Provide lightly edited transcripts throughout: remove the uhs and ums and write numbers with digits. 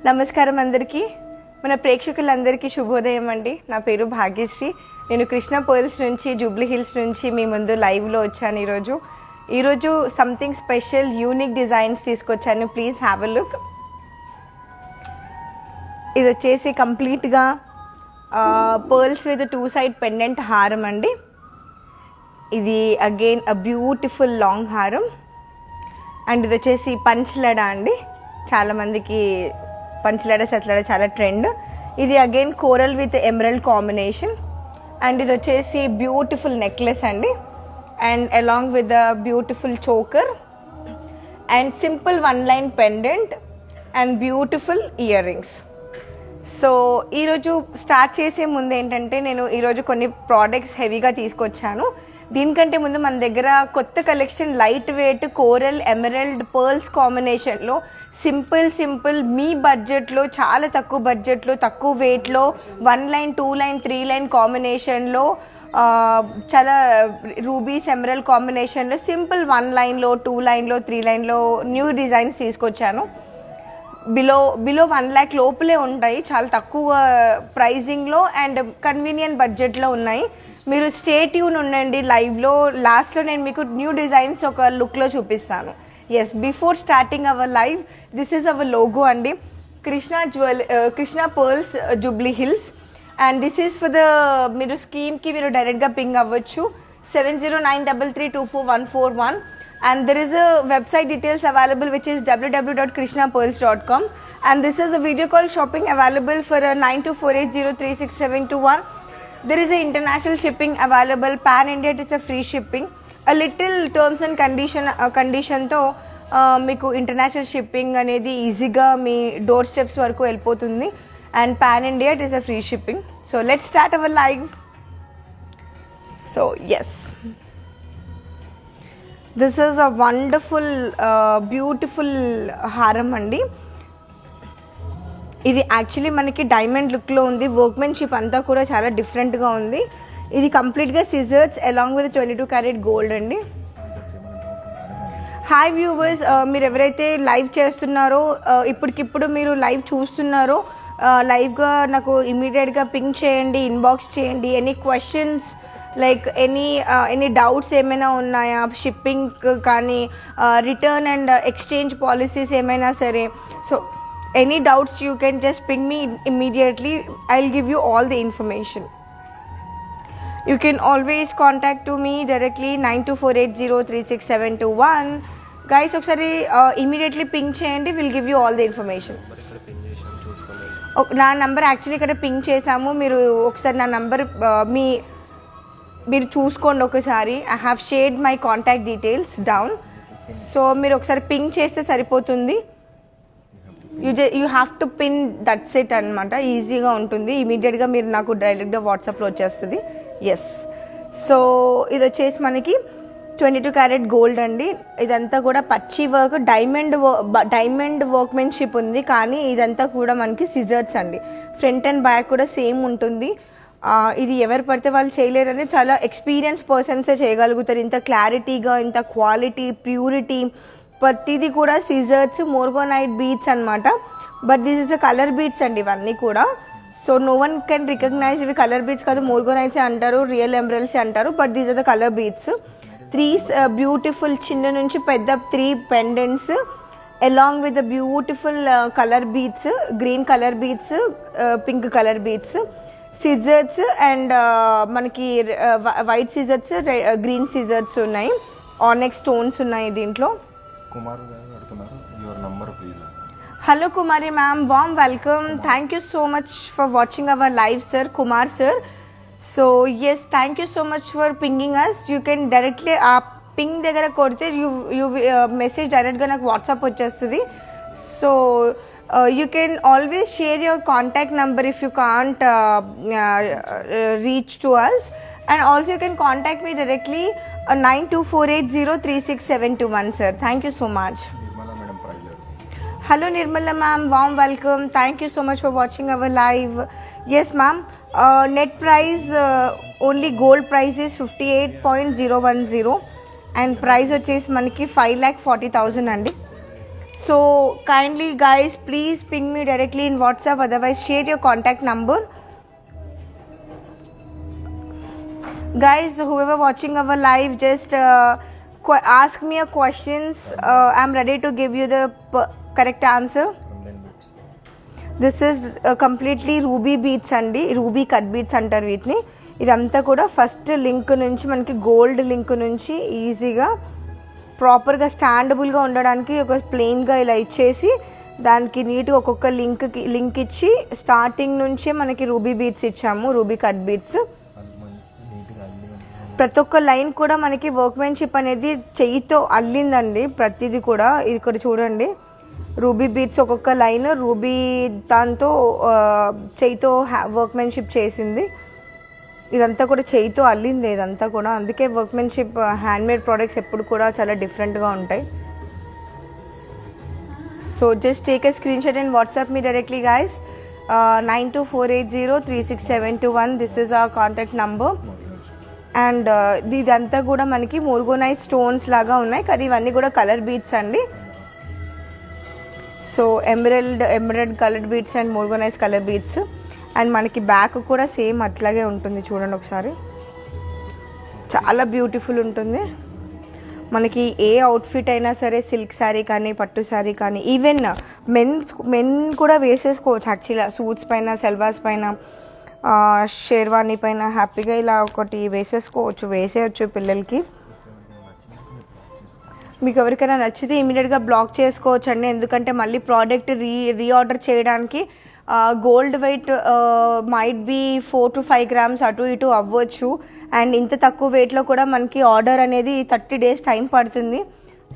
నమస్కారం అందరికీ, మన ప్రేక్షకులందరికీ శుభోదయం అండి. నా పేరు భాగ్యశ్రీ. నేను కృష్ణ పర్ల్స్ నుంచి, జూబ్లీ హిల్స్ నుంచి మీ ముందు లైవ్లో వచ్చాను. ఈరోజు సంథింగ్ స్పెషల్ యూనిక్ డిజైన్స్ తీసుకొచ్చాను. Please have a look. ఇది వచ్చేసి కంప్లీట్గా పర్ల్స్ విత్ 2 సైడ్ పెండెంట్ హారం అండి. ఇది అగైన్ అ బ్యూటిఫుల్ లాంగ్ హారం. అండ్ ఇది వచ్చేసి పంచలడ అండి. చాలామందికి పంచలడ సత్లడ చాలా ట్రెండ్. ఇది again coral with emerald combination. And ఇది వచ్చేసి బ్యూటిఫుల్ నెక్లెస్ అండి. And along with the beautiful choker and simple 1 line pendant and beautiful ear rings. So ఈరోజు స్టార్ట్ చేసే ముందు ఏంటంటే, నేను ఈరోజు కొన్ని ప్రోడక్ట్స్ హెవీగా తీసుకొచ్చాను. దీనికంటే ముందు మన దగ్గర కొత్త collection light weight coral emerald pearls కాంబినేషన్లో సింపుల్ మీ బడ్జెట్లో, చాలా తక్కువ బడ్జెట్లో, తక్కువ వెయిట్లో 1 లైన్ 2 లైన్ 3 లైన్ కాంబినేషన్లో, చాలా రూబీస్ ఎమరల్డ్ కాంబినేషన్లో సింపుల్ 1 లైన్లో 2 లైన్లో 3 లైన్లో న్యూ డిజైన్స్ తీసుకొచ్చాను. బిలో 1 lakh లోపలే ఉంటాయి. చాలా తక్కువ ప్రైజింగ్లో అండ్ కన్వీనియంట్ బడ్జెట్లో ఉన్నాయి. మీరు స్టే ట్యూన్ ఉండండి లైవ్లో. లాస్ట్లో నేను మీకు న్యూ డిజైన్స్ ఒక లుక్లో చూపిస్తాను. Yes, before starting our live, this is our logo అండి. Krishna pearls Jubilee Hills. And this is for the, మీరు స్కీమ్కి మీరు డైరెక్ట్గా పింగ్ అవ్వచ్చు 7093324141. And there is a website details available which is www.krishnapearls.com. and this is a video call shopping available for 9248036721. There is a international shipping available. Pan India it is a free shipping. A little terms and condition తో మీకు international shipping అనేది ఈజీగా మీ door steps వరకు వెళ్ళిపోతుంది. And pan India it is a free shipping. So let's start our live. So yes, this is a wonderful beautiful హారం అండి. ఇది actually మనకి డైమండ్ లుక్లో ఉంది. వర్క్మెన్షిప్ అంతా కూడా చాలా డిఫరెంట్గా ఉంది. ఇది కంప్లీట్గా scissors along with 22 carat gold అండి. హాయ్ వ్యూవర్స్, మీరు ఎవరైతే లైవ్ చేస్తున్నారో, ఇప్పటికిప్పుడు మీరు లైవ్ చూస్తున్నారో, లైవ్గా నాకు ఇమీడియట్గా పింక్ చేయండి, ఇన్బాక్స్ చేయండి. Any questions like any doubts ఏమైనా ఉన్నాయా, షిప్పింగ్ కానీ, రిటర్న్ అండ్ ఎక్స్చేంజ్ పాలసీస్ ఏమైనా సరే. So any doubts you can just ping me immediately. I will give you all the information. You can always contact to me directly 9248036721. Guys, ఒకసారి immediately pink చేయండి. Will give you all the information. నా number actually ఇక్కడ pink చేశాము. మీరు ఒకసారి నా number మీరు చూసుకోండి ఒకసారి. I have shared my contact details down. So మీరు ఒకసారి పింక్ చేస్తే సరిపోతుంది. You have to pin that's it అనమాట. ఈజీగా ఉంటుంది. ఇమీడియట్గా మీరు నాకు డైరెక్ట్గా వాట్సాప్లో వచ్చేస్తుంది. ఎస్, సో ఇది వచ్చేసి మనకి 22 క్యారెట్ గోల్డ్ అండి. ఇదంతా కూడా పచ్చి వర్క్, డైమండ్ వర్క్మెన్షిప్ ఉంది. కానీ ఇదంతా కూడా మనకి సిజర్స్ అండి. ఫ్రంట్ అండ్ బ్యాక్ కూడా సేమ్ ఉంటుంది. ఇది ఎవరు పడితే వాళ్ళు చేయలేరని, చాలా ఎక్స్పీరియన్స్ పర్సన్సే చేయగలుగుతారు. ఇంత క్లారిటీగా, ఇంత క్వాలిటీ, ప్యూరిటీ, ప్రతిదీ కూడా సిజర్స్, మోర్గోనైట్ బీడ్స్ అనమాట. But this is the colour beads అండి ఇవన్నీ కూడా. So no one can recognise ఇవి కలర్ బీడ్స్ కాదు, మోర్గోనైట్స్ అంటారు, రియల్ ఎమరల్స్ అంటారు. But these are the colour beads. 3 beautiful చిన్న నుంచి పెద్ద 3 pendants along with the beautiful colour beads, green colour beads, pink colour beads, scissors and మనకి white scissors, green scissors ఉన్నాయి. Onyx stones ఉన్నాయి దీంట్లో. Hello Kumari ma'am, warm welcome. Thank you so much for watching our live sir, Kumar sir. So yes, thank you so much for pinging us. You can directly ping దగ్గర కొడితే you message direct గా నాకు WhatsApp వచ్చేస్తుంది. So you can always share your contact number if you can't reach to us, and also you can contact me directly 9248036721 sir. Thank you so much. Hello Nirmala ma'am, warm welcome. Thank you so much for watching our live. Yes ma'am, net price only gold price is 58.010 and price వచ్చేసి మనకి 5,40,000 అండి. So kindly guys, please ping me directly in WhatsApp, otherwise share your contact number. Guys, whoever watching our live, just ask me a questions. I'm ready to give you the correct answer. This is completely ruby beads andi, ruby cut beads antaru వీటిని. ఇదంతా కూడా first link నుంచి మనకి gold link నుంచి ఈజీగా ప్రాపర్గా స్టాండబుల్గా ఉండడానికి ఒక ప్లెయిన్గా ఇలా ఇచ్చేసి దానికి నీట్గా ఒక్కొక్క లింక్ ఇచ్చి స్టార్టింగ్ నుంచే మనకి రూబీ బీడ్స్ ఇచ్చాము, రూబీ కట్ బీడ్స్. ప్రతి ఒక్క లైన్ కూడా మనకి వర్క్మెన్షిప్ అనేది చెయ్యితో అల్లిందండి ప్రతిదీ కూడా. ఇది కూడా చూడండి, రూబీ బీడ్స్ ఒక్కొక్క లైన్ రూబీ దాంతో చెయ్యితో వర్క్మెన్షిప్ చేసింది. ఇదంతా కూడా చేయితో అల్లింది ఇదంతా కూడా. అందుకే వర్క్మెన్షిప్ హ్యాండ్మేడ్ ప్రోడక్ట్స్ ఎప్పుడు కూడా చాలా డిఫరెంట్గా ఉంటాయి. So just take a screenshot and WhatsApp me directly guys. 9248036721 this is hour contact number. And ఇదంతా కూడా మనకి మోర్గోనైజ్ స్టోన్స్ లాగా ఉన్నాయి, కానీ ఇవన్నీ కూడా కలర్ బీడ్స్ అండి. So emerald colour beads and morganite colour beads. And మనకి బ్యాక్ కూడా సేమ్ అట్లాగే ఉంటుంది, చూడండి ఒకసారి. చాలా బ్యూటిఫుల్ ఉంటుంది. మనకి ఏ అవుట్ఫిట్ అయినా సరే, సిల్క్ శారీ కానీ పట్టు శారీ కానీ, ఈవెన్ మెన్ కూడా వేసేసుకోవచ్చు యాక్చువల్గా. సూట్స్ పైన, సెల్వాస్ పైన, షేర్వాణి పైన హ్యాపీగా ఇలా ఒకటి వేసేయచ్చు పిల్లలకి. మీకు ఎవరికైనా నచ్చితే ఇమీడియట్గా బ్లాక్ చేసుకోవచ్చు అండి, ఎందుకంటే మళ్ళీ ప్రోడక్ట్ రీఆర్డర్ చేయడానికి gold weight might be 4 to 5 grams అటు ఇటు అవ్వచ్చు. అండ్ ఇంత తక్కువ వెయిట్లో కూడా మనకి ఆర్డర్ అనేది 30 days టైం పడుతుంది.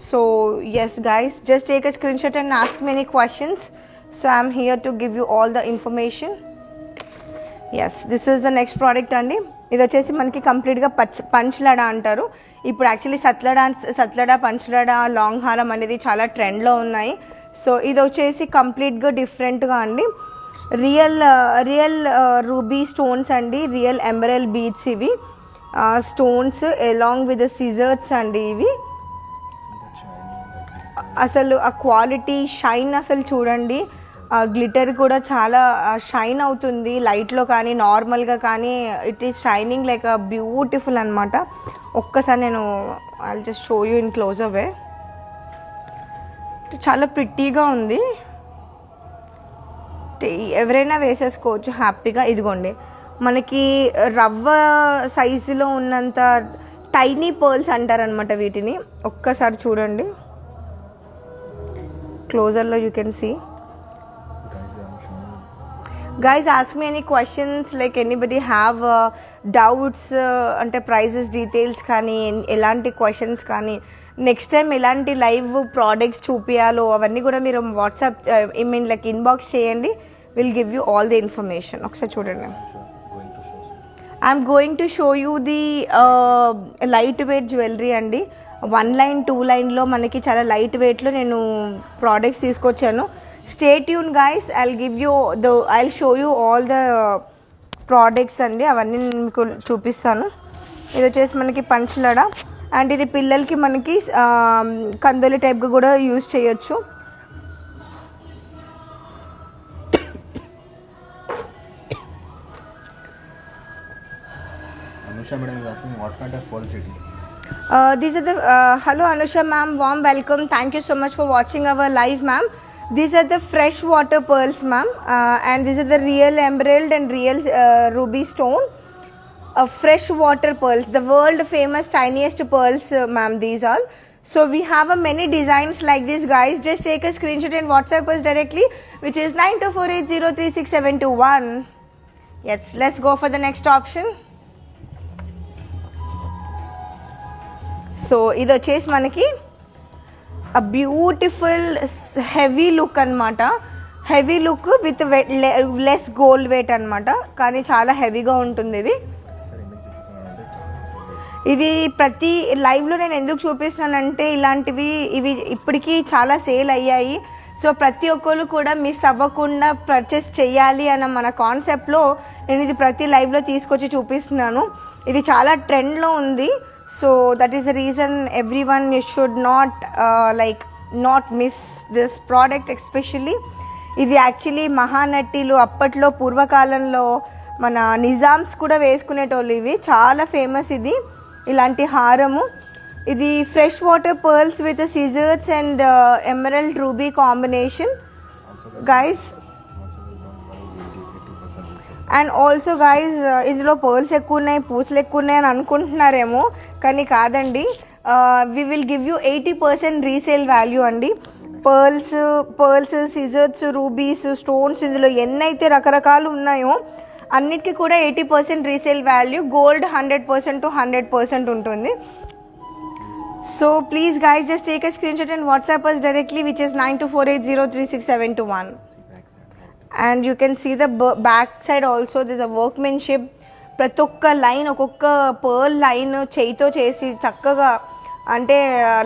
So yes guys, just take a screenshot and ask many questions. So I'm here to give you all the information. Yes, this is the next product అండి. ఇది వచ్చేసి మనకి కంప్లీట్గా పంచ్లడా అంటారు. ఇప్పుడు యాక్చువల్లీ సత్లడా పంచ్లడా లాంగ్ హారం అనేది చాలా ట్రెండ్లో ఉన్నాయి. సో ఇది వచ్చేసి కంప్లీట్గా డిఫరెంట్గా అండి. రియల్ రూబీ స్టోన్స్ అండి, రియల్ ఎమరల్ బీడ్స్ ఇవి. స్టోన్స్ అలాంగ్ విత్ సిజర్స్ అండి ఇవి. అసలు ఆ క్వాలిటీ షైన్ అసలు చూడండి, గ్లిటర్ కూడా చాలా షైన్ అవుతుంది లైట్లో కానీ నార్మల్గా కానీ. It is shining like a beautiful అనమాట. ఒక్కసారి నేను I just show you in close అవే. చాలా ప్రిట్టీగా ఉంది, ఎవరైనా వేసేసుకోవచ్చు హ్యాపీగా. ఇదిగోండి, మనకి రవ్వ సైజులో ఉన్నంత టైనీ పర్ల్స్ అంటారనమాట వీటిని. ఒక్కసారి చూడండి క్లోజర్లో, you can see. Guys, ask me any questions, like anybody have doubts అంటే ప్రైజెస్ డీటెయిల్స్ కానీ ఎలాంటి క్వశ్చన్స్ కానీ, నెక్స్ట్ టైం ఎలాంటి లైవ్ ప్రోడక్ట్స్ చూపించాలో అవన్నీ కూడా మీరు వాట్సాప్ లైక్ ఇన్బాక్స్ చేయండి. Will give you all the information. ఒకసారి చూడండి. I'm going to show you the light weight jewellery అండి. 1 line 2 lineలో మనకి చాలా లైట్ వెయిట్లో నేను ప్రోడక్ట్స్ తీసుకొచ్చాను. Stay tuned guys, I'll show you all the products అండి, అవన్నీ మీకు చూపిస్తాను. ఇది వచ్చేసి మనకి పంచలడా అండ్ ఇది పిల్లలకి మనకి కందోలి టైప్గా కూడా యూజ్ చేయొచ్చు. Anusha madam is asking what kind of pearls it is. These are the hello Anusha ma'am, warm welcome. Thank you so much for watching our live ma'am. These are the fresh water pearls ma'am, and these are the real emerald and real ruby stone fresh water pearls, the world famous tiniest pearls ma'am, these all. So we have many designs like this guys. Just take a screenshot and WhatsApp us directly, which is 9248036721. Yes, let's go for the next option. So ido chase manaki a beautiful heavy look anamata, heavy look with less gold weight anamata, కానీ చాలా హెవీగా ఉంటుంది ఇది. ఇది ప్రతి లైవ్లో నేను ఎందుకు చూపిస్తున్నానంటే ఇలాంటివి ఇవి ఇప్పటికీ చాలా సేల్ అయ్యాయి. సో ప్రతి ఒక్కరు కూడా మిస్ అవ్వకుండా పర్చేస్ చేయాలి అన్న మన కాన్సెప్ట్లో నేను ఇది ప్రతి లైవ్లో తీసుకొచ్చి చూపిస్తున్నాను. ఇది చాలా ట్రెండ్లో ఉంది. So that is the reason every one you should not like not miss this product especially. ఇది యాక్చువల్లీ మహానటిలు అప్పట్లో పూర్వకాలంలో మన నిజామ్స్ కూడా వేసుకునేటోళ్ళు. ఇవి చాలా ఫేమస్ ఇది ఇలాంటి హారము. ఇది fresh water pearls with scissors and emerald ruby combination guys. And also guys ఇందులో పర్ల్స్ ఎక్కువ ఉన్నాయి, పూసలు ఎక్కువ ఉన్నాయి అని అనుకుంటున్నారేమో, కానీ కాదండి. We will give you 80% resale value అండి. పర్ల్స్ సిజర్స్, రూబీస్, స్టోన్స్, ఇందులో ఎన్నైతే రకరకాలు ఉన్నాయో అన్నిటికీ కూడా 80% రీసేల్ వాల్యూ. గోల్డ్ 100% to 100% ఉంటుంది. So please guys just take a screenshot and WhatsApp us directly, which is 9248036721. And you can see the back side also, there's a workmanship. ప్రతి ఒక్క line, ఒక్కొక్క పర్ల్ లైన్ చేయితో చేసి చక్కగా, అంటే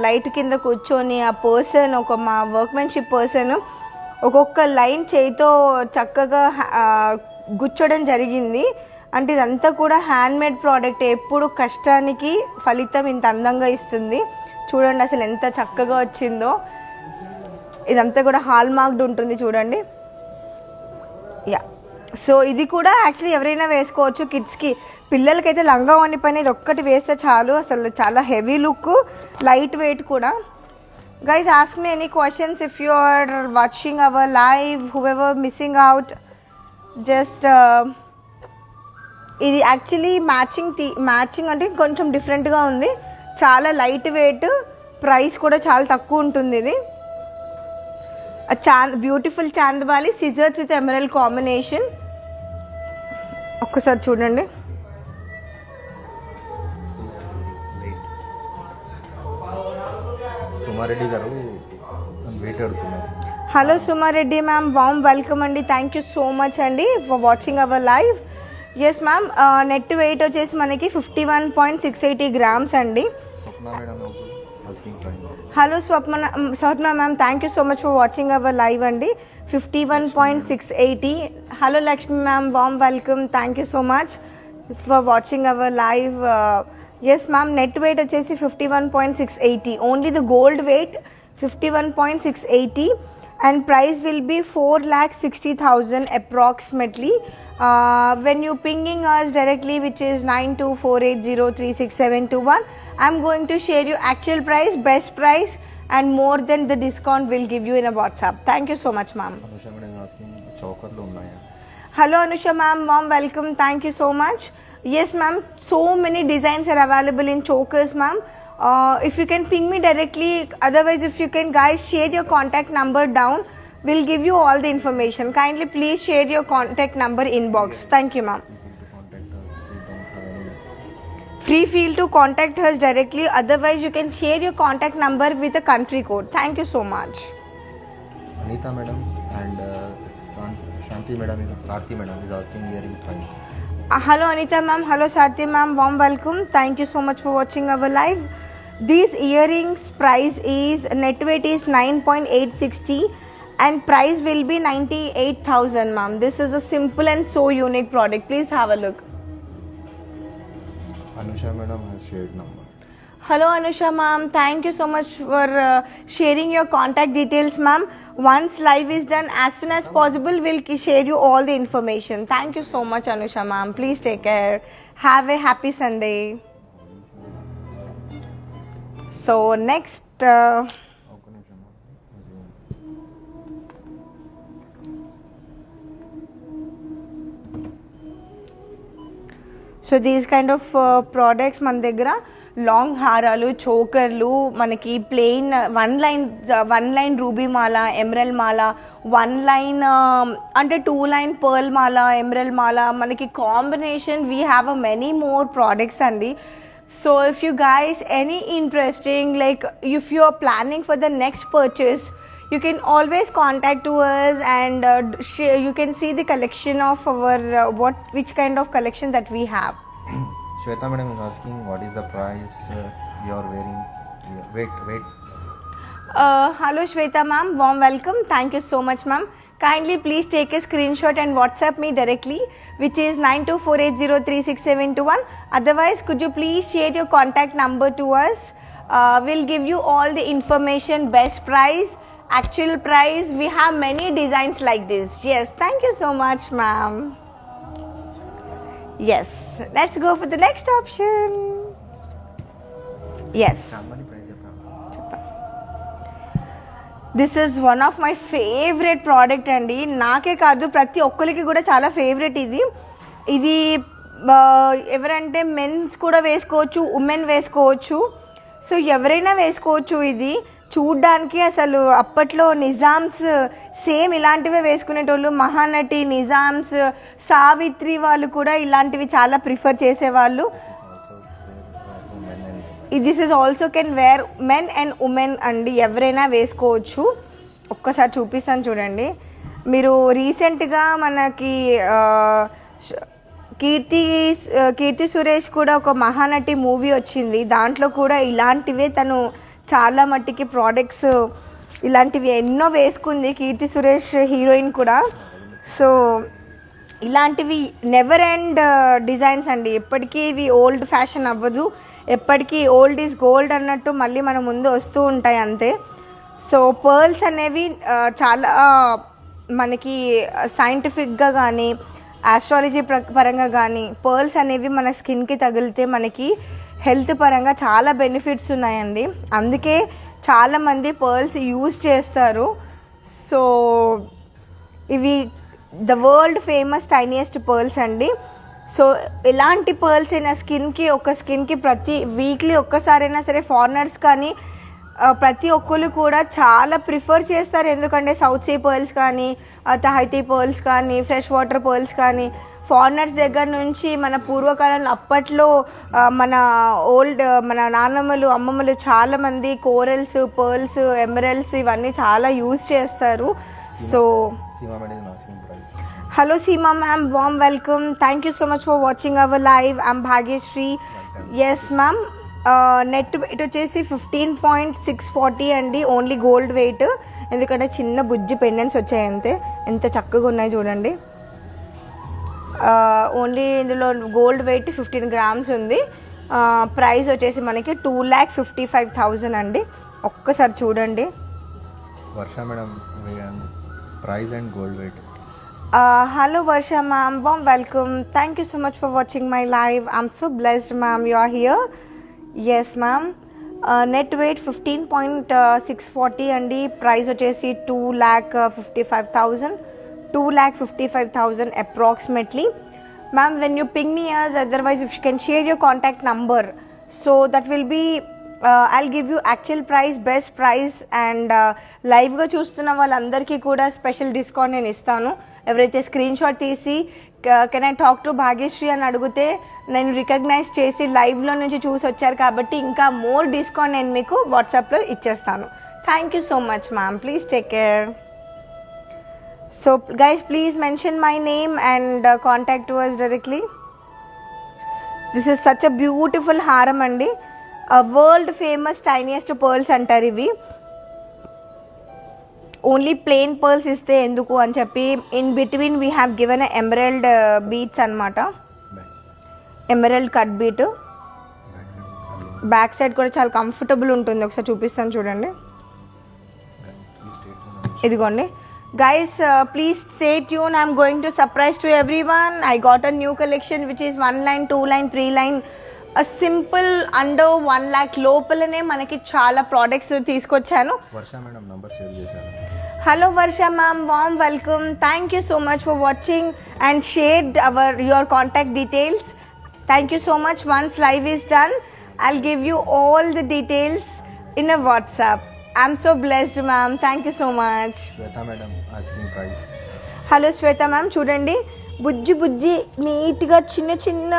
light కింద కూర్చొని ఆ పర్సన్, మా వర్క్మెన్షిప్ పర్సన్ ఒక్కొక్క లైన్ చేయితో చక్కగా గుచ్చడం జరిగింది. అంటే ఇదంతా కూడా హ్యాండ్మేడ్ ప్రోడక్ట్. ఎప్పుడు కష్టానికి ఫలితం ఇంత అందంగా ఇస్తుంది. చూడండి అసలు ఎంత చక్కగా వచ్చిందో. ఇదంతా కూడా హాల్ మార్క్డ్ ఉంటుంది చూడండి. యా, సో ఇది కూడా యాక్చువల్లీ ఎవరైనా వేసుకోవచ్చు. కిడ్స్కి, పిల్లలకైతే లంగా ఓని పైన ఇది ఒక్కటి వేస్తే చాలు. అసలు చాలా హెవీ లుక్, లైట్ వెయిట్ కూడా. Guys ask me any questions if you are watching our live, whoever missing out. Just ఇది యాక్చువల్లీ మ్యాచింగ్ అంటే కొంచెం డిఫరెంట్గా ఉంది. చాలా లైట్ వెయిట్, ప్రైస్ కూడా చాలా తక్కువ ఉంటుంది. ఇది బ్యూటిఫుల్ చాందబాలి సిజర్స్ విత్ ఎమరల్డ్ కాంబినేషన్. ఒక్కసారి చూడండి. సుమారెడ్డి గారు వెయిట్ అడుగుతున్నారు. Hello Sumareddy ma'am, warm welcome అండి. థ్యాంక్ యూ సో మచ్ అండి for watching our live. Yes ma'am, net weight వచ్చేసి మనకి 51.680 grams అండి. Swapna madam also asking price. Hello Swapna ma'am, thank you so much for watching our live అండి. 51.680. Hello Lakshmi ma'am, warm welcome. Thank you so much for watching our live. Yes ma'am, net weight వచ్చేసి 51.680. Only the gold weight 51.680 and price will be 4,60,000 approximately. When you pinging us directly, which is 9248036721, I'm going to share you actual price, best price and more than the discount will give you in a WhatsApp. Thank you so much ma'am. Anusha madam asking చౌకర్లు ఉన్నాయా? Hello Anusha ma'am, warm welcome. Thank you so much. Yes ma'am, so many designs are available in chokers ma'am. If you can ping me directly, otherwise if you can guys share your contact number down, we'll give you all the information. Kindly please share your contact number inbox. Thank you ma'am. Free feel to contact us directly, otherwise you can share your contact number with a country code. Thank you so much. Anita madam and Shanti madam is asking earring price. Hello Anita ma'am, hello Sarthi ma'am, warm welcome. Thank you so much for watching our live. These earrings price is, net weight is 9.860 and price will be 98,000 ma'am. This is a simple and so unique product. Please have a look. Anusha madam has shared number. Hello Anusha ma'am, thank you so much for sharing your contact details ma'am. Once live is done, as soon as possible we'll share you all the information. Thank you so much Anusha ma'am. Please take care. Have a happy Sunday. So next ఒక్క నిమిషం. So these kind of products మన దగ్గర long హారాలు, చోకర్లు, మనకి plain one line ruby మాల, emerald మాల, 1 line అంటే 2 line పర్ల్ మాల, ఎమరల్డ్ మాల, మనకి combination we have a many more products అండి. So if you guys any interesting, like if you are planning for the next purchase, you can always contact to us and you can see the collection of our which kind of collection that we have. Shweta madam is asking what is the price you are wearing. Wait. Hello Shweta ma'am, warm welcome. Thank you so much ma'am. Kindly please take a screenshot and WhatsApp me directly, which is 9248036721. Otherwise, could you please share your contact number to us we'll give you all the information, best price, actual price. We have many designs like this. Yes, thank you so much, ma'am. Yes, let's go for the next option. Yes, Chandini price చెప్పాను. This is one of my favourite product అండి. నాకే కాదు, ప్రతి ఒక్కరికి కూడా చాలా favourite ఇది. ఇది ఎవరంటే మెన్స్ కూడా వేసుకోవచ్చు, ఉమెన్ వేసుకోవచ్చు. సో ఎవరైనా వేసుకోవచ్చు. ఇది చూడ్డానికి అసలు అప్పట్లో నిజామ్స్ సేమ్ ఇలాంటివే వేసుకునేటోళ్ళు. మహానటి, నిజామ్స్, సావిత్రి వాళ్ళు కూడా ఇలాంటివి చాలా ప్రిఫర్ చేసేవాళ్ళు. This is also can wear men and women అండి, ఎవరైనా వేసుకోవచ్చు. ఒక్కసారి చూపిస్తాను చూడండి. మీరు రీసెంట్గా మనకి కీర్తి సురేష్ కూడా ఒక మహానటి మూవీ వచ్చింది. దాంట్లో కూడా ఇలాంటివే తను చాలా మట్టికి ప్రోడక్ట్స్ ఇలాంటివి ఎన్నో వేసుకుంది కీర్తి సురేష్ హీరోయిన్ కూడా. సో ఇలాంటివి నెవర్ ఎండ్ డిజైన్స్ అండి. ఎప్పటికీ ఇవి ఓల్డ్ ఫ్యాషన్ అవ్వదు, ఎప్పటికీ ఓల్డ్ ఈజ్ గోల్డ్ అన్నట్టు మళ్ళీ మన ముందు వస్తూ ఉంటాయి అంతే. సో పర్ల్స్ అనేవి చాలా మనకి సైంటిఫిక్గా కానీ ఆస్ట్రాలజీ పరంగా కానీ పర్ల్స్ అనేవి మన స్కిన్కి తగిలితే మనకి హెల్త్ పరంగా చాలా బెనిఫిట్స్ ఉన్నాయండి. అందుకే చాలామంది పర్ల్స్ యూజ్ చేస్తారు. సో ఇవి ద వరల్డ్ ఫేమస్ టైనియెస్ట్ పర్ల్స్ అండి. సో ఎలాంటి పర్ల్స్ అయినా స్కిన్కి ప్రతి వీక్లీ ఒక్కసారైనా సరే ఫారినర్స్ కానీ ప్రతి ఒక్కరు కూడా చాలా ప్రిఫర్ చేస్తారు. ఎందుకంటే సౌత్ సీ పర్ల్స్ కానీ, తహైతీ పర్ల్స్ కానీ, ఫ్రెష్ వాటర్ పర్ల్స్ కానీ ఫారినర్స్ దగ్గర నుంచి మన పూర్వకాలంలో అప్పట్లో మన నాన్నమ్మలు, అమ్మమ్మలు చాలామంది కోరల్స్, పర్ల్స్, ఎమరల్డ్స్ ఇవన్నీ చాలా యూజ్ చేస్తారు. So hello Seema ma'am, warm welcome. Thank you so much for watching our live. I'm Bhagyashree. Yes ma'am, net weight వచ్చేసి 15.640 అండి, ఓన్లీ గోల్డ్ వెయిట్. ఎందుకంటే చిన్న బుజ్జి పెండెంట్స్ వచ్చాయి అంతే. ఎంత చక్కగా ఉన్నాయి చూడండి. ఓన్లీ ఇందులో గోల్డ్ వెయిట్ 15 గ్రామ్స్ ఉంది. ప్రైస్ వచ్చేసి మనకి 2,55,000 అండి. ఒక్కసారి చూడండి. Varsha madam, price and gold weight. Hello Varsha ma'am, warm welcome. Thank you so much for watching my live. I'm so blessed ma'am you are here. Yes ma'am. Net weight 15.640 అండి. Price వచ్చేసి 2,55,000 2,55,000 approximately. Ma'am, when you ping me as otherwise if you can share your contact number, so that will be I'll give you actual price, best price and లైవ్గా చూస్తున్న వాళ్ళందరికీ కూడా special discount నేను ఇస్తాను. ఎవరైతే screenshot తీసి can I talk to Bhagyashree అని అడిగితే నేను రికగ్నైజ్ చేసి లైవ్లో నుంచి చూసి వచ్చారు కాబట్టి ఇంకా మోర్ డిస్కౌంట్ నేను మీకు వాట్సాప్లో ఇచ్చేస్తాను. Thank you so much ma'am. Please take care. So guys please mention my name and contact to us directly. This is such a beautiful హారం అండి. వరల్డ్ ఫేమస్ టైనియెస్ట్ పర్ల్స్ అంటారు ఇవి. ఓన్లీ ప్లెయిన్ పర్ల్స్ ఇస్తే ఎందుకు అని చెప్పి in between we have given emerald beads అనమాట. Emerald cut bead. Back side కూడా చాలా కంఫర్టబుల్ ఉంటుంది. ఒకసారి చూపిస్తాను చూడండి. ఇదిగోండి guys, please stay tune. I'm going to surprise to everyone. I got a new collection which is 1 line, 2 line, 3 line. Simple under 1 lakh లోపలనే మనకి చాలా ప్రోడక్ట్స్ తీసుకొచ్చాను. వర్ష మేడం నంబర్ షేర్ చేశారు. Hello Varsha ma'am, warm welcome. Thank you so much for watching and shared your contact details. Thank you so much. Once live is done I'll give you all the details in a WhatsApp. I'm so blessed ma'am. Thank you so much. Shweta madam asking price. Hello Shweta ma'am, చూడండి బుజ్జి నీట్గా చిన్న చిన్న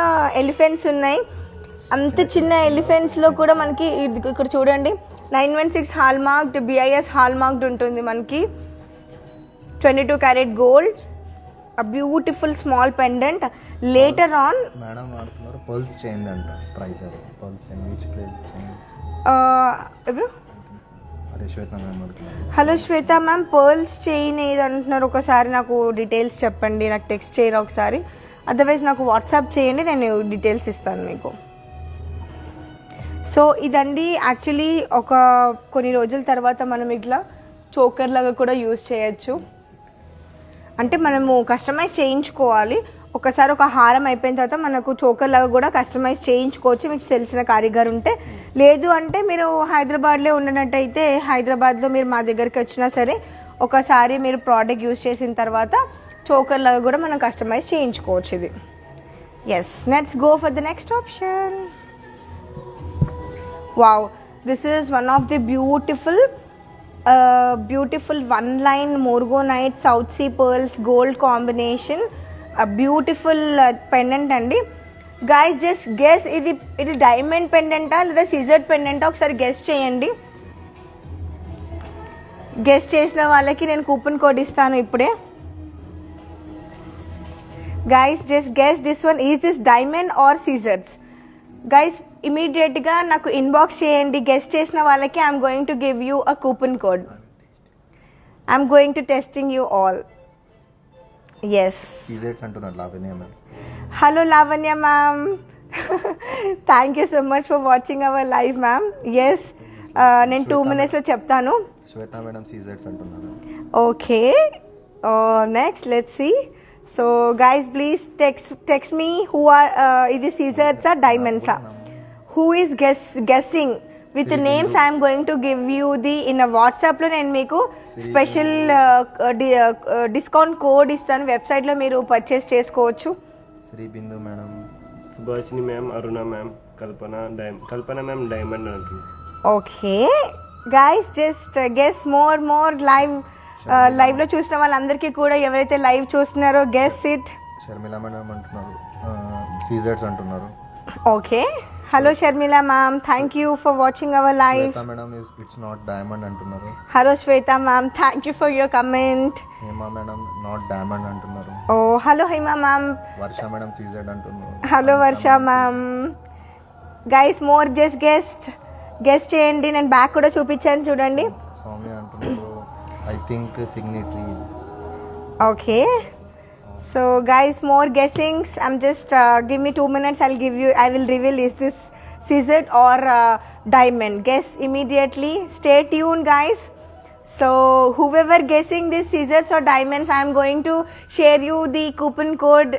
elephants ఉన్నాయి. అంత చిన్న ఎలిఫెంట్స్లో కూడా మనకి ఇక్కడ చూడండి 916 hall marked, BIS hall marked ఉంటుంది మనకి. 22 carat gold, a beautiful small pendant. Later on madam వాడుతున్నారు పర్ల్స్ చైన్ అంట. ప్రైస్ అది pearls chain which plate chain. ఎవరు? అదే శ్వేత మ్యామ్ వాడుతున్నారు. Hello Shweta ma'am, pearls chain ఏది అంటున్నారు? ఒకసారి నాకు డీటెయిల్స్ చెప్పండి. నాకు టెక్స్ట్ చేయరా ఒకసారి, అదర్వైజ్ నాకు వాట్సాప్ చేయండి, నేను డీటెయిల్స్ ఇస్తాను మీకు. సో ఇదండి యాక్చువల్లీ ఒక కొన్ని రోజుల తర్వాత మనం ఇట్లా చోకర్ లాగా కూడా యూజ్ చేయొచ్చు. అంటే మనము కస్టమైజ్ చేయించుకోవాలి. ఒకసారి ఒక హారం అయిపోయిన తర్వాత మనకు చోకర్ లాగా కూడా కస్టమైజ్ చేయించుకోవచ్చు మీకు తెలిసిన కారిగారు ఉంటే. లేదు అంటే మీరు హైదరాబాద్లో ఉన్నట్టయితే హైదరాబాద్లో మీరు మా దగ్గరికి వచ్చినా సరే ఒకసారి మీరు ప్రోడక్ట్ యూజ్ చేసిన తర్వాత చోకర్ లాగా కూడా మనం కస్టమైజ్ చేయించుకోవచ్చు ఇది. Yes, let's go for the next option. Wow, this is one of the beautiful one line morgonite south sea pearls gold combination, a beautiful pendant అండి. గైస్ జస్ట్ గెస్ ఇది diamond పెండెంటా లేదా scissor పెండెంటా ఒకసారి guess చేయండి. Guess చేసిన వాళ్ళకి నేను coupon code ఇస్తాను ఇప్పుడే. Guys just guess this one, is this diamond or సిజర్స్? గైస్ ఇమీడియట్గా నాకు ఇన్బాక్స్ చేయండి. గెస్ట్ చేసిన వాళ్ళకి I'm going to give you a coupon code. I'm going to testing you all. Yes, అంటున్నారు Lavanya ma'am. Hello Lavanya ma'am, thank you so much for watching our live ma'am. Yes, నేను 2 minutesలో చెప్తాను. Shweta madam సీజెడ్స్ అంటున్నారు. Okay, next let's see. So guys please text me who are ఇది సీజర్సా డైమండ్సా? Who is guessing with names I'm going to give you the in వాట్సాప్లో నేను మీకు స్పెషల్ డిస్కౌంట్ కోడ్ ఇస్తాను. వెబ్సైట్లో మీరు పర్చేస్ చేసుకోవచ్చు. శ్రీ బిందు మేడం, సుభాషిణి మ్యామ్, అరుణ మ్యామ్, కల్పన మ్యామ్ డైమండ్ అంటుంది. Okay guys just guess more లైవ్లో చూసిన వాళ్ళందరికీ కూడా ఎవరైతే లైవ్ చూస్తున్నారో గెస్ ఇట్. షర్మిల మేడం అంటున్నారు సీజెడ్స్ అంటున్నారు. Okay, hello Sharmila ma'am, thank you for watching our live. Shweta madam it's not diamond అంటున్నారు. Hello Shweta ma'am, thank you for your comment. Hema madam not diamond అంటున్నారు. Oh hello Hema ma'am. Varsha madam CZ అంటున్నారు. Hello Varsha ma'am. Guys more just guess చేయండి. నేను back కూడా చూపించాను చూడండి. సౌమ్య అంటున్నారు I think signatory. Okay, so guys more guessings. I'm just give me 2 minutes. I will reveal is this scissored or diamond. Guess immediately. Stay tuned guys. So whoever guessing this scissors or diamonds, I am going to share you the coupon code.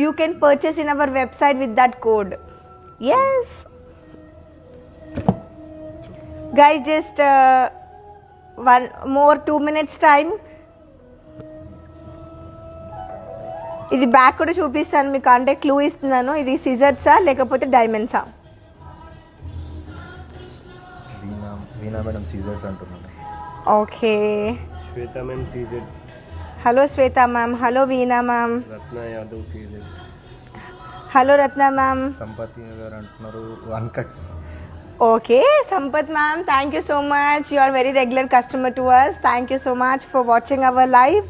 You can purchase in our website with that code. Yes guys, just 2 minutes time. ఇది back కూడా చూపిస్తాను మీకు, అంటే clue ఇస్తున్నాను. ఇది సిజర్సా లేకపోతే డైమండ్సా? వీణా మేడం సీజర్స్ అంటున్నారు. Okay, Shweta ma'am CZ. Hello Shweta ma'am. Hello Veena ma'am. Ratna Yadav CZ. Hello Ratna ma'am. Sampathi గారు అంటున్నారు uncuts. Okay Sampath ma'am, thank you so much. You are very regular customer to us. Thank you so much for watching our live.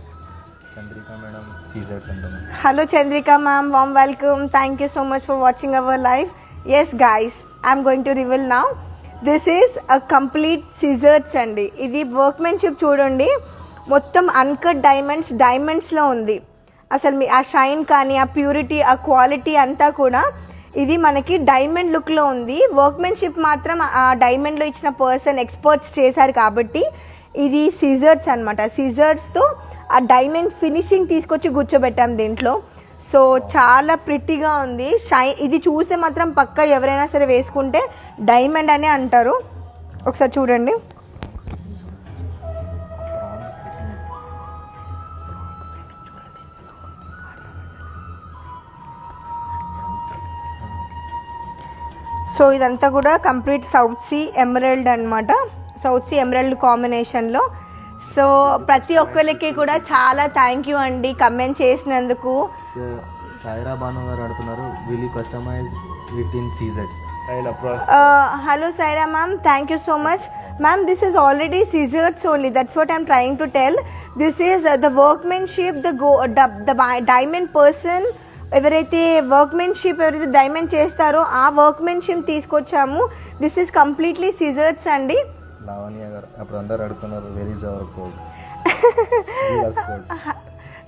Chandrika madam సీజెడ్స్ అంటున్నారు. Hello Chandrika ma'am, warm welcome. Thank you so much for watching our live. Yes guys, I'm going to reveal now. This is a complete scissors అండి. ఇది workmanship చూడండి, మొత్తం uncut డైమండ్స్లో ఉంది. అసలు ఆ shine కానీ ఆ ప్యూరిటీ ఆ క్వాలిటీ అంతా కూడా ఇది మనకి డైమండ్ లుక్లో ఉంది. వర్క్మెన్షిప్ మాత్రం ఆ డైమండ్లో ఇచ్చిన పర్సన్ ఎక్స్పర్ట్స్ చేశారు కాబట్టి ఇది సీజర్స్ అనమాట. సీజర్స్తో ఆ డైమండ్ ఫినిషింగ్ తీసుకొచ్చి కూర్చోబెట్టాం దీంట్లో. సో చాలా ప్రిట్టిగా ఉంది. ఇది చూస్తే మాత్రం పక్కా ఎవరైనా సరే వేసుకుంటే డైమండ్ అనే అంటారు. ఒకసారి చూడండి. సో ఇదంతా కూడా కంప్లీట్ సౌత్ సీ ఎమరల్డ్ అనమాట. సౌత్ సీ ఎమరల్డ్ కాంబినేషన్లో. సో ప్రతి ఒక్కరికి కూడా చాలా థ్యాంక్ యూ అండి కమెంట్ చేసినందుకు. సాయిరా బాను గారు అడుగుతున్నారు will you customise it in సీజెడ్స్? Hello Sye Raa ma'am, thank you so much ma'am. This is already scissors only, that's what I'm trying to tell. This is the workmanship, the diamond person ఎవరైతే diamond చేస్తారో ఆ workmanship తీసుకొచ్చాము. This is completely scissors అండి. లావణ్య గారు అప్పుడు అందరు అడుగుతున్నారు where is our code.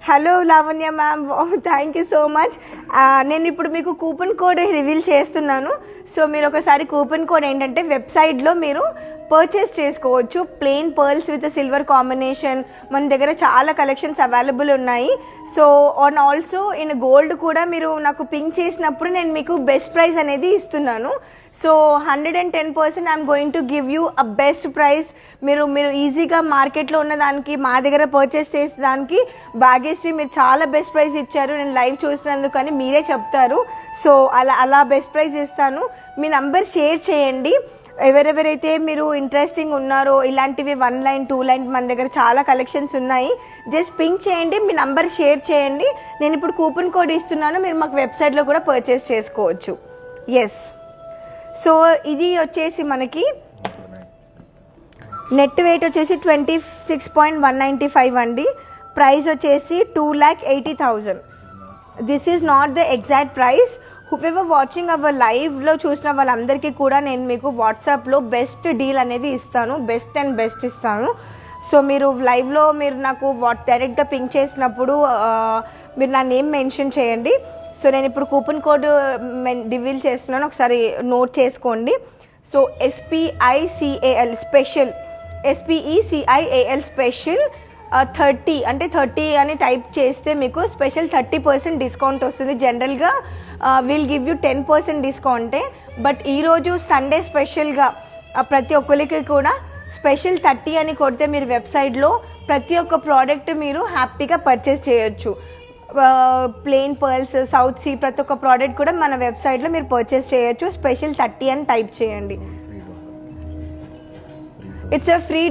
Hello Lavanya ma'am, thank you so much. నేను ఇప్పుడు మీకు కూపన్ కోడ్ రివీల్ చేస్తున్నాను. సో మీరు ఒకసారి కూపన్ కోడ్ ఏంటంటే వెబ్సైట్లో మీరు పర్చేస్ చేసుకోవచ్చు. Plain pearls with silver combination మన దగ్గర చాలా కలెక్షన్స్ అవైలబుల్ ఉన్నాయి. So and also in gold కూడా మీరు నాకు పింక్ చేసినప్పుడు నేను మీకు బెస్ట్ ప్రైస్ అనేది ఇస్తున్నాను. So 110% I'm going to give you a best price. మీరు ఈజీగా మార్కెట్లో ఉన్న దానికి మా దగ్గర పర్చేస్ చేసే దానికి భాగ్యశ్రీ మీరు చాలా బెస్ట్ ప్రైస్ ఇచ్చారు. నేను లైవ్ చూసినందుకు అని మీరే చెప్తారు. సో అలా బెస్ట్ ప్రైస్ ఇస్తాను. మీ నంబర్ షేర్ చేయండి. ఎవరెవరైతే మీరు ఇంట్రెస్టింగ్ ఉన్నారో ఇలాంటివి 1 లైన్ 2 లైన్ మన దగ్గర చాలా కలెక్షన్స్ ఉన్నాయి. జస్ట్ పింక్ చేయండి, మీ నంబర్ షేర్ చేయండి. నేను ఇప్పుడు కూపన్ కోడ్ ఇస్తున్నాను, మీరు మాకు వెబ్సైట్లో కూడా పర్చేస్ చేసుకోవచ్చు. ఎస్, సో ఇది వచ్చేసి మనకి నెట్ వెయిట్ వచ్చేసి 26.195 అండి. ప్రైస్ వచ్చేసి 2,80,000. This is not the exact price. Whoever watching our లైవ్లో చూసిన వాళ్ళందరికీ కూడా నేను మీకు వాట్సాప్లో బెస్ట్ డీల్ అనేది ఇస్తాను, బెస్ట్ అండ్ బెస్ట్ ఇస్తాను. సో మీరు లైవ్లో మీరు నాకు డైరెక్ట్గా పింక్ చేసినప్పుడు మీరు నా నేమ్ మెన్షన్ చేయండి. సో నేను ఇప్పుడు కూపన్ కోడ్ రివీల్ చేస్తున్నాను, ఒకసారి నోట్ చేసుకోండి. So SPICAL special, SPECIAL special 30 అంటే 30 అని టైప్ చేస్తే మీకు స్పెషల్ 30% డిస్కౌంట్ వస్తుంది. జనరల్గా విల్ గివ్ యూ 10% డిస్కౌంటే, బట్ ఈరోజు సండే స్పెషల్గా ప్రతి ఒక్కరికి కూడా స్పెషల్ 30 అని కొడితే మీరు వెబ్సైట్లో ప్రతి ఒక్క ప్రోడక్ట్ మీరు హ్యాపీగా పర్చేస్ చేయొచ్చు. ప్లెయిన్ పర్ల్స్, సౌత్ సీ ప్రతి ఒక్క ప్రోడక్ట్ కూడా మన వెబ్సైట్లో మీరు పర్చేస్ చేయొచ్చు. స్పెషల్ 30 అని టైప్ చేయండి. It's a free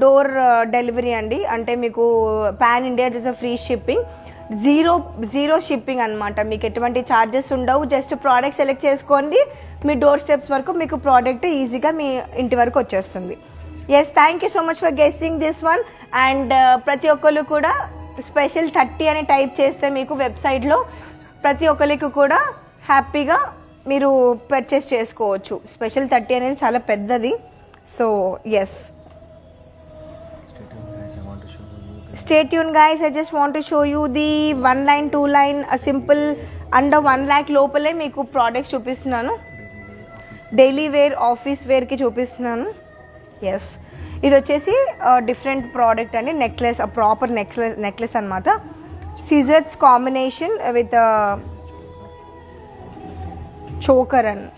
door delivery అండి. అంటే మీకు pan India it's a free shipping, zero shipping అనమాట. మీకు ఎటువంటి ఛార్జెస్ ఉండవు. జస్ట్ ప్రోడక్ట్ సెలెక్ట్ చేసుకోండి, మీ డోర్ స్టెప్స్ వరకు మీకు ప్రోడక్ట్ ఈజీగా మీ ఇంటి వరకు వచ్చేస్తుంది. Yes, thank you so much for guessing this one. And ప్రతి ఒక్కరు కూడా స్పెషల్ 30 అని టైప్ చేస్తే మీకు వెబ్సైట్లో ప్రతి ఒక్కరికి కూడా హ్యాపీగా మీరు పర్చేస్ చేసుకోవచ్చు. స్పెషల్ 30 అనేది చాలా పెద్దది. So yes, stay tuned guys, I just want to show you the 1 line 2 line a simple under 1 lakh లోపలే మీకు ప్రోడక్ట్స్ చూపిస్తున్నాను. డైలీ వేర్, ఆఫీస్ వేర్కి చూపిస్తున్నాను. ఎస్, ఇది వచ్చేసి డిఫరెంట్ ప్రోడక్ట్ అండి. నెక్లెస్, ప్రాపర్ నెక్లెస్ అనమాట. సిజర్స్ కాంబినేషన్ విత్ చోకర్ అని.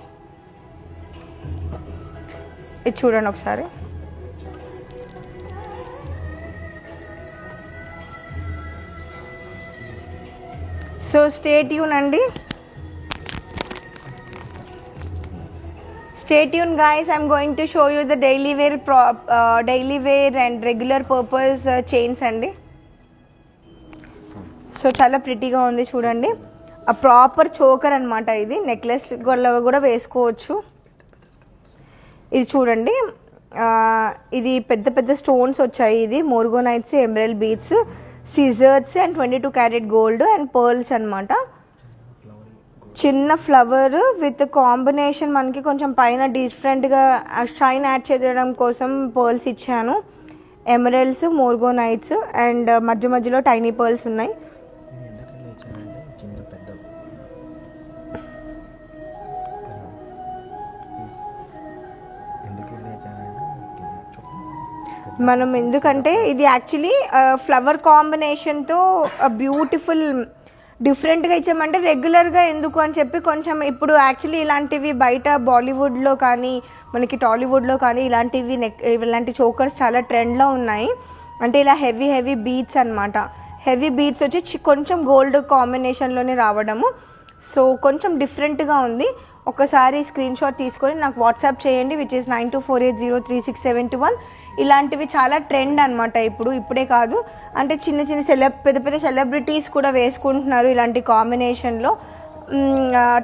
ఇది చూడండి ఒకసారి. సో స్టే ట్యూన్ అండి, stay tune guys. I'm going to show you the daily wear and regular purpose chains అండి. సో చాలా ప్రిటీగా ఉంది చూడండి. ఆ ప్రాపర్ చోకర్ అనమాట. ఇది నెక్లెస్ కూడా వేసుకోవచ్చు. ఇది చూడండి, ఇది పెద్ద పెద్ద స్టోన్స్ వచ్చాయి. ఇది మోర్గోనైట్స్, emerald beads, scissors and 22 carat gold and pearls అనమాట. చిన్న ఫ్లవర్ విత్ కాంబినేషన్ మనకి కొంచెం పైన డిఫరెంట్గా షైన్ యాడ్ చేయడం కోసం పర్ల్స్ ఇచ్చాను. ఎమరల్డ్స్, మోర్గోనైట్స్ అండ్ మధ్య మధ్యలో టైనీ పర్ల్స్ ఉన్నాయి. మనం ఎందుకంటే ఇది యాక్చువల్లీ ఫ్లవర్ కాంబినేషన్తో బ్యూటిఫుల్ డిఫరెంట్గా ఇచ్చామంటే రెగ్యులర్గా ఎందుకు అని చెప్పి కొంచెం ఇప్పుడు యాక్చువల్లీ ఇలాంటివి బయట బాలీవుడ్లో కానీ మనకి టాలీవుడ్లో కానీ ఇలాంటి చోకర్స్ చాలా ట్రెండ్లో ఉన్నాయి. అంటే ఇలా హెవీ బీడ్స్ అనమాట. హెవీ బీడ్స్ వచ్చి కొంచెం గోల్డ్ కాంబినేషన్లోనే రావడము. సో కొంచెం డిఫరెంట్గా ఉంది. ఒకసారి స్క్రీన్ షాట్ తీసుకొని నాకు వాట్సాప్ చేయండి, విచ్ ఇస్ 9248036721. ఇలాంటివి చాలా ట్రెండ్ అనమాట. ఇప్పుడే కాదు, అంటే పెద్ద పెద్ద సెలబ్రిటీస్ కూడా వేసుకుంటున్నారు ఇలాంటి కాంబినేషన్లో.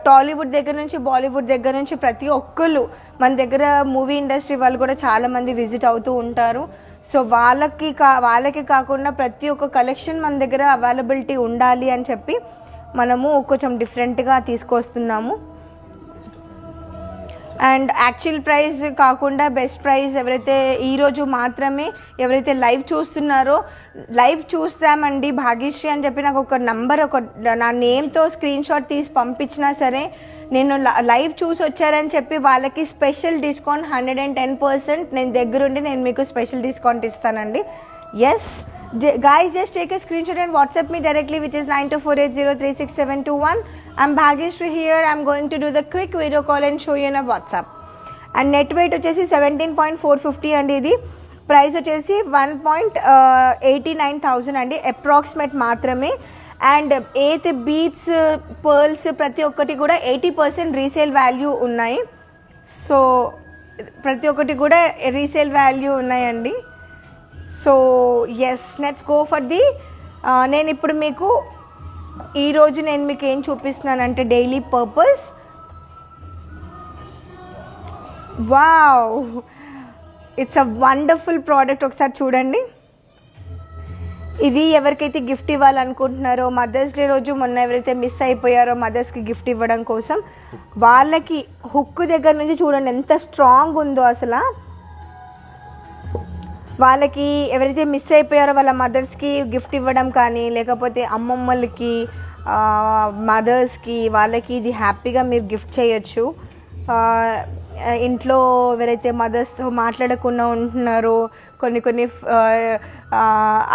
టాలీవుడ్ దగ్గర నుంచి బాలీవుడ్ దగ్గర నుంచి ప్రతి ఒక్కళ్ళు మన దగ్గర మూవీ ఇండస్ట్రీ వాళ్ళు కూడా చాలామంది విజిట్ అవుతూ ఉంటారు. సో వాళ్ళకి కాకుండా ప్రతి ఒక్క కలెక్షన్ మన దగ్గర అవైలబిలిటీ ఉండాలి అని చెప్పి మనము కొంచెం డిఫరెంట్గా తీసుకొస్తున్నాము. అండ్ యాక్చువల్ ప్రైస్ కాకుండా బెస్ట్ ప్రైస్ ఎవరైతే ఈరోజు మాత్రమే ఎవరైతే లైవ్ చూస్తున్నారో, లైవ్ చూస్తామండి భాగ్యశ్రీ అని చెప్పి నాకు ఒక నంబర్, ఒక నా నేమ్తో స్క్రీన్ షాట్ తీసి పంపించినా సరే, నేను లైవ్ చూసి వచ్చారని చెప్పి వాళ్ళకి స్పెషల్ డిస్కౌంట్ 110%, నేను దగ్గరుండి నేను మీకు స్పెషల్ డిస్కౌంట్ ఇస్తానండి. Yes guys, just take a screenshot and WhatsApp me directly, which is 9248036721. I'm Bhagyashree here. I'm going to do the quick video call and show you in a WhatsApp. And net weight వచ్చేసి 17.450 అండి. ఇది price వచ్చేసి 1.89,000 అండి, approximate మాత్రమే. And 8 beats pearls ప్రతి ఒక్కటి కూడా 80% resale value ఉన్నాయి. సో ప్రతి ఒక్కటి కూడా రీసేల్ వాల్యూ ఉన్నాయండి. So yes, let's go for the నేను ఇప్పుడు మీకు ఈరోజు నేను మీకు ఏం చూపిస్తున్నానంటే daily purpose. Wow, it's a wonderful product. ఒకసారి చూడండి. ఇది ఎవరికైతే గిఫ్ట్ ఇవ్వాలనుకుంటున్నారో, మదర్స్ డే రోజు మొన్న ఎవరైతే మిస్ అయిపోయారో మదర్స్కి గిఫ్ట్ ఇవ్వడం కోసం, వాళ్ళకి హుక్ దగ్గర నుంచి చూడండి ఎంత స్ట్రాంగ్ ఉందో అసలు. వాళ్ళకి ఎవరైతే మిస్ అయిపోయారో వాళ్ళ మదర్స్కి గిఫ్ట్ ఇవ్వడం కానీ, లేకపోతే అమ్మమ్మలకి, మదర్స్కి, వాళ్ళకి ఇది హ్యాపీగా మీరు గిఫ్ట్ చేయొచ్చు. ఇంట్లో ఎవరైతే మదర్స్తో మాట్లాడకుండా ఉంటున్నారో, కొన్ని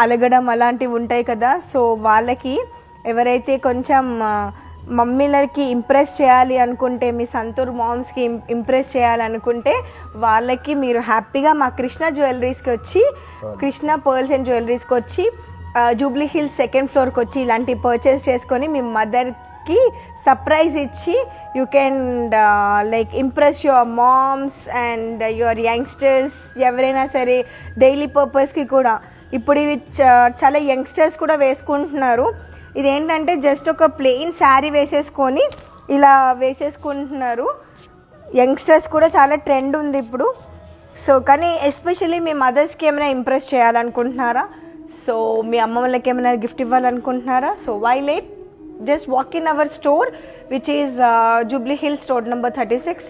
అలగడం అలాంటివి ఉంటాయి కదా, సో వాళ్ళకి ఎవరైతే కొంచెం మమ్మీలకి ఇంప్రెస్ చేయాలి అనుకుంటే, మీ సంతూర్ మామ్స్కి ఇంప్రెస్ చేయాలనుకుంటే, వాళ్ళకి మీరు హ్యాపీగా మా కృష్ణ జ్యువెలరీస్కి వచ్చి, కృష్ణ పర్ల్స్ అండ్ జ్యువెలరీస్కి వచ్చి, జూబ్లీ హిల్స్ 2nd ఫ్లోర్కి వచ్చి ఇలాంటి పర్చేస్ చేసుకొని మీ మదర్కి సర్ప్రైజ్ ఇచ్చి, you can like impress your moms and your youngsters, ఎవరైనా సరే డైలీ పర్పస్కి కూడా. ఇప్పుడు ఇవి చాలా యంగ్స్టర్స్ కూడా వేసుకుంటున్నారు. ఇదేంటంటే జస్ట్ ఒక ప్లెయిన్ శారీ వేసేసుకొని ఇలా వేసేసుకుంటున్నారు. యంగ్స్టర్స్ కూడా చాలా ట్రెండ్ ఉంది ఇప్పుడు. సో కానీ ఎస్పెషల్లీ మీ మదర్స్కి ఏమైనా ఇంప్రెస్ చేయాలనుకుంటున్నారా, సో మీ అమ్మ వాళ్ళకి ఏమైనా గిఫ్ట్ ఇవ్వాలనుకుంటున్నారా, so why late, just walk in our store which is Jubilee Hills store number 36.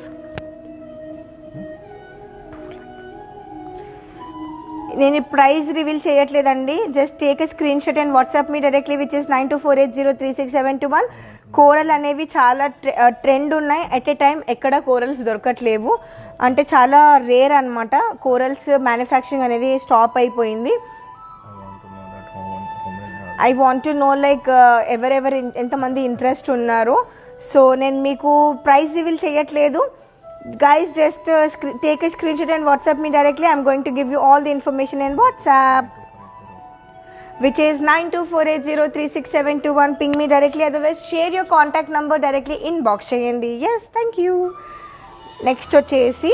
నేను ప్రైస్ రివీల్ చేయట్లేదండి, just take a screenshot and WhatsApp me directly which is 9248036721. Coral అనేవి చాలా ట్రెండ్ ఉన్నాయి. ఎట్ ఏ టైం ఎక్కడ corals దొరకట్లేవు, అంటే చాలా rare అనమాట. కోరల్స్ మ్యానుఫ్యాక్చరింగ్ అనేది స్టాప్ అయిపోయింది. I want to know like ఎవరెవరు ఎంతమంది ఇంట్రెస్ట్ ఉన్నారో. సో నేను మీకు ప్రైస్ రివీల్ చేయట్లేదు. Guys, just take a screenshot and WhatsApp me directly. I'm going to give you all the information in WhatsApp, which is 9248036721. Ping me directly. Otherwise, share your contact number directly inbox cheyandi. Yes, thank you. Next వచ్చేసి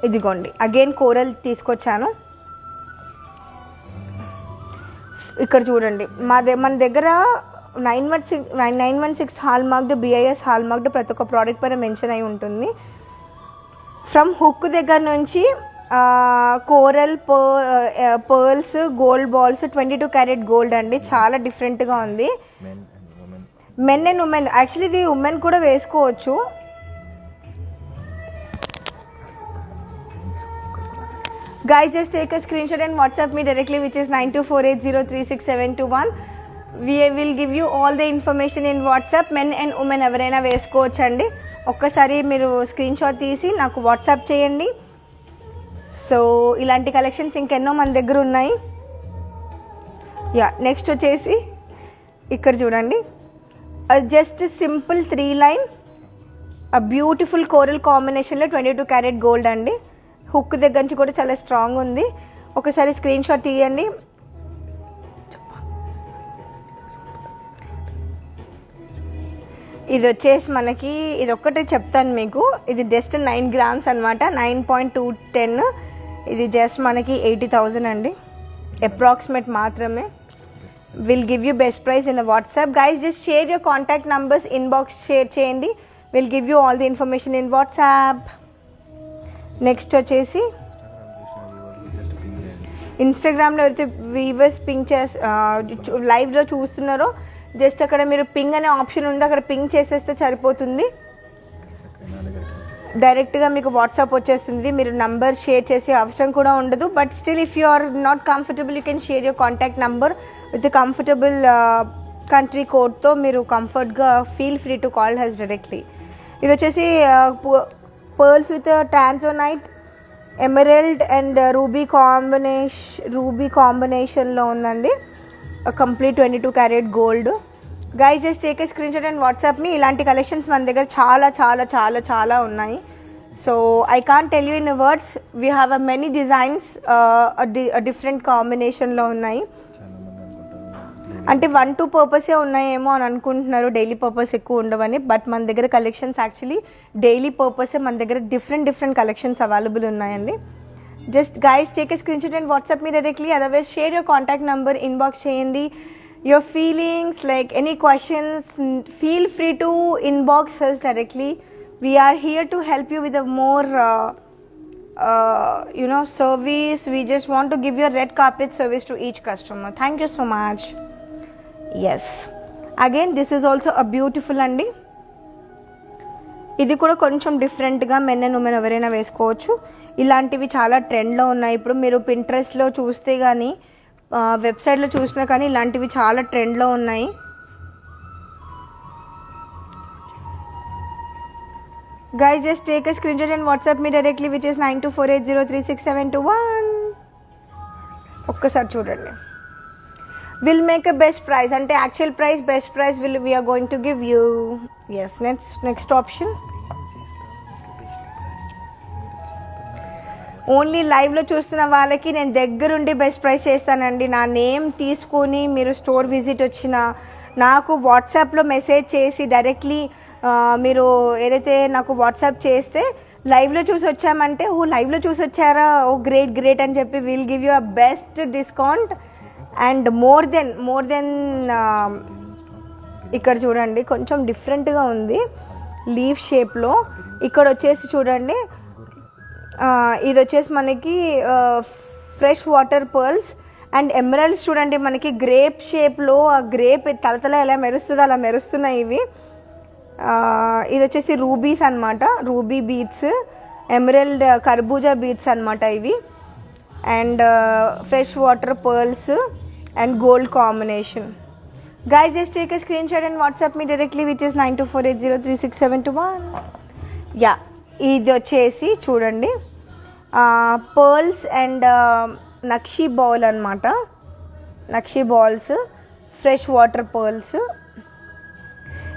ఇదిగోండి, again coral తీసుకొచ్చాను. ఇక్కడ చూడండి, మన దగ్గర 916 hall marked, BIS hall marked ప్రతి ఒక్క product పైన మెన్షన్ అయి ఉంటుంది. ఫ్రమ్ హుక్ దగ్గర నుంచి coral, pearls, gold balls, 22 carat gold అండి, చాలా డిఫరెంట్గా ఉంది. మెన్ అండ్ ఉమెన్, యాక్చువల్లీ ఇది ఉమెన్ కూడా వేసుకోవచ్చు. Guys, just take a screenshot and WhatsApp me directly, which is 9248036721. We will give you all the information in WhatsApp. Men and women ఎవరైనా వేసుకోవచ్చండి. ఒక్కసారి మీరు స్క్రీన్ షాట్ తీసి నాకు వాట్సాప్ చేయండి. సో ఇలాంటి కలెక్షన్స్ ఇంకెన్నో మన దగ్గర ఉన్నాయి. యా, నెక్స్ట్ వచ్చేసి ఇక్కడ చూడండి, just simple 3 line beautiful coral కాంబినేషన్లో 22 క్యారెట్ గోల్డ్ అండి. హుక్ దగ్గర నుంచి కూడా చాలా స్ట్రాంగ్ ఉంది. ఒకసారి స్క్రీన్ షాట్ తీయండి. ఇది వచ్చేసి మనకి, ఇది ఒక్కటే చెప్తాను మీకు, ఇది జస్ట్ 9 గ్రామ్స్ అనమాట, 9.210. ఇది జస్ట్ మనకి 80,000 అండి, అప్రాక్సిమేట్ మాత్రమే. Will give you best price in WhatsApp. Guys, just share your contact numbers, inbox share చేయండి. Will give you all the information in WhatsApp. Next వచ్చేసి ఇన్స్టాగ్రామ్లో ఎవరైతే వీవర్స్ పింక్ లైవ్లో చూస్తున్నారో, జస్ట్ అక్కడ మీరు పింగ్ అనే ఆప్షన్ ఉంది, అక్కడ పింగ్ చేసేస్తే సరిపోతుంది. డైరెక్ట్గా మీకు వాట్సాప్ వచ్చేస్తుంది, మీరు నంబర్ షేర్ చేసే అవసరం కూడా ఉండదు. But still if you are not comfortable you can share your contact number with comfortable country కోడ్తో మీరు కంఫర్ట్గా feel free to call us directly. ఇది వచ్చేసి pearls with tanzanite, emerald and ruby కాంబినేషన్లో ఉందండి. Complete 22 carat gold. Guys just take a screenshot and WhatsApp me. ఇలాంటి collections మన దగ్గర చాలా చాలా చాలా చాలా ఉన్నాయి. So I can't tell you in words. We have a many designs different కాంబినేషన్లో ఉన్నాయి. అంటే 1-2 పర్పసే ఉన్నాయేమో అని అనుకుంటున్నారు, డైలీ పర్పస్ ఎక్కువ ఉండవని. బట్ మన దగ్గర కలెక్షన్స్ యాక్చువల్లీ డైలీ పర్పసే మన దగ్గర డిఫరెంట్ కలెక్షన్స్ అవైలబుల్ ఉన్నాయండి. Just guys take a screenshot and WhatsApp me directly. Otherwise share your contact number, inbox చేయండి. Your feelings like any questions feel free to inbox us directly. We are here to help you with a more service. We just want to give you a red carpet service to each customer. Thank you so much. Yes, again this is also a beautiful అండి. ఇది కూడా కొంచెం డిఫరెంట్గా men and women ఎవరైనా వేసుకోవచ్చు. ఇలాంటివి చాలా ట్రెండ్లో ఉన్నాయి. ఇప్పుడు మీరు పింట్రెస్ట్లో చూస్తే కానీ వెబ్సైట్లో చూసినా కానీ ఇలాంటివి చాలా ట్రెండ్లో ఉన్నాయి. Guys just take a screenshot and WhatsApp me directly which is 9248036721. ఒక్కసారి చూడండి. We'll make a best price అంటే actual price best price we are going to give you. Yes, next option. Only లైవ్లో చూస్తున్న వాళ్ళకి నేను దగ్గరుండి బెస్ట్ ప్రైస్ చేస్తానండి. నా నేమ్ తీసుకొని మీరు స్టోర్ విజిట్ వచ్చిన నాకు వాట్సాప్లో మెసేజ్ చేసి డైరెక్ట్లీ మీరు ఏదైతే నాకు వాట్సాప్ చేస్తే లైవ్లో చూసి వచ్చామంటే లైవ్లో చూసి వచ్చారా, గ్రేట్ అని చెప్పి will give you a best discount and more than ఇక్కడ చూడండి కొంచెం డిఫరెంట్గా ఉంది లీఫ్ షేప్లో. ఇక్కడ వచ్చేసి చూడండి ఇది వచ్చేసి మనకి fresh water pearls and emeralds చూడండి మనకి గ్రేప్ షేప్లో, ఆ గ్రేప్ తలతల ఎలా మెరుస్తుందో అలా మెరుస్తున్నాయి ఇవి. ఇది వచ్చేసి రూబీస్ అనమాట, రూబీ బీడ్స్, ఎమరల్డ్ కర్బూజా బీడ్స్ అనమాట ఇవి. And fresh water pearls and gold combination. Guys just take a screenshot and WhatsApp me directly which is 9248036721. Yeah, ఇది వచ్చేసి చూడండి పర్ల్స్ అండ్ నక్షీ బాల్ అనమాట, nakshi balls, fresh water pearls.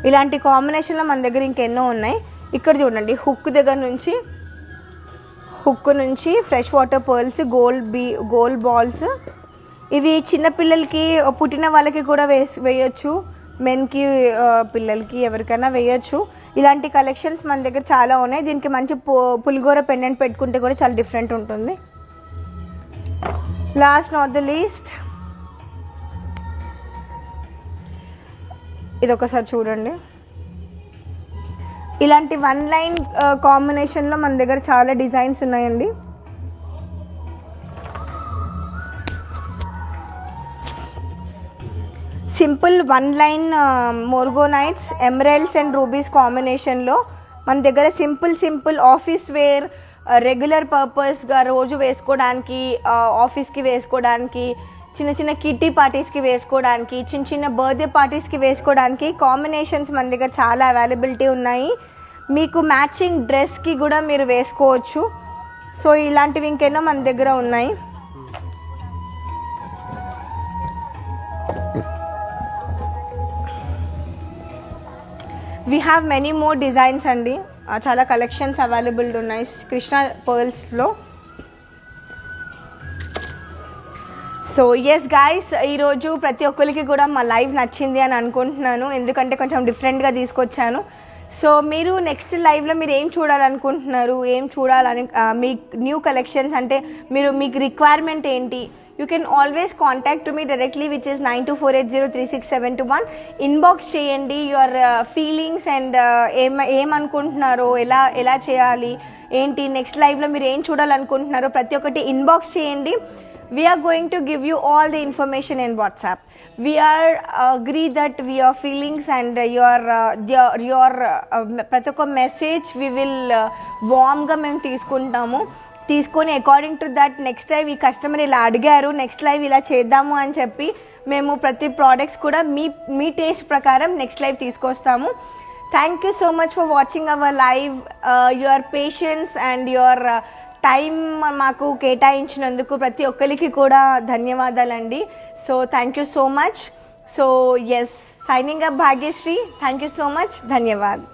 ఇలాంటి కాంబినేషన్లో మన దగ్గర ఇంకెన్నో ఉన్నాయి. ఇక్కడ చూడండి హుక్ దగ్గర నుంచి fresh water pearls, gold balls. ఇవి చిన్నపిల్లలకి పుట్టిన వాళ్ళకి కూడా వేయచ్చు, మెన్కి పిల్లలకి ఎవరికైనా వేయచ్చు. ఇలాంటి కలెక్షన్స్ మన దగ్గర చాలా ఉన్నాయి. దీనికి మంచి పులిగోర పెండెంట్ పెట్టుకుంటే కూడా చాలా డిఫరెంట్ ఉంటుంది. లాస్ట్ నాట్ ద లీస్ట్ ఇది ఒకసారి చూడండి. ఇలాంటి 1 లైన్ కాంబినేషన్లో మన దగ్గర చాలా డిజైన్స్ ఉన్నాయండి. Simple 1 line మోర్గోనైట్స్, emeralds and rubies కాంబినేషన్లో మన దగ్గర సింపుల్ ఆఫీస్ వేర్, రెగ్యులర్ పర్పస్గా రోజు వేసుకోవడానికి, ఆఫీస్కి వేసుకోవడానికి, చిన్న కిట్టి పార్టీస్కి వేసుకోవడానికి, చిన్న బర్త్డే పార్టీస్కి వేసుకోవడానికి కాంబినేషన్స్ మన దగ్గర చాలా అవైలబిలిటీ ఉన్నాయి. మీకు మ్యాచింగ్ డ్రెస్కి కూడా మీరు వేసుకోవచ్చు. సో ఇలాంటివి ఇంకెన్నో మన దగ్గర ఉన్నాయి. We have many more designs అండి, చాలా కలెక్షన్స్ అవైలబుల్ ఉన్నాయి కృష్ణ పర్ల్స్లో. సో ఎస్ గైస్, ఈరోజు ప్రతి ఒక్కరికి కూడా మా లైవ్ నచ్చింది అని అనుకుంటున్నాను, ఎందుకంటే కొంచెం డిఫరెంట్గా తీసుకొచ్చాను. సో మీరు నెక్స్ట్ లైవ్లో మీరు ఏం చూడాలనుకుంటున్నారు, ఏం చూడాలని మీ న్యూ కలెక్షన్స్ అంటే మీకు రిక్వైర్మెంట్ ఏంటి, you can always contact me directly which is 9248036721. Inbox చేయండి యువర్ ఫీలింగ్స్ అండ్ ఏమనుకుంటున్నారో, ఎలా చేయాలి ఏంటి, నెక్స్ట్ లైవ్లో మీరు ఏం చూడాలనుకుంటున్నారో ప్రతి ఒక్కటి ఇన్బాక్స్ చేయండి. we are going to give you all the information in WhatsApp. We are agree that your feelings and your ప్రతి ఒక్క మెసేజ్ we will వార్మ్గా మేము తీసుకొని according to that next live ఈ కస్టమర్ ఇలా అడిగారు, నెక్స్ట్ లైవ్ ఇలా చేద్దాము అని చెప్పి మేము ప్రతి ప్రోడక్ట్స్ కూడా మీ టేస్ట్ ప్రకారం నెక్స్ట్ లైవ్ తీసుకొస్తాము. Thank you so much for watching our live. Your patience and your time మాకు కేటాయించినందుకు ప్రతి ఒక్కరికి కూడా ధన్యవాదాలండి. So thank you so much. So yes, signing up Bhagyashree. Thank you so much. ధన్యవాదాలు.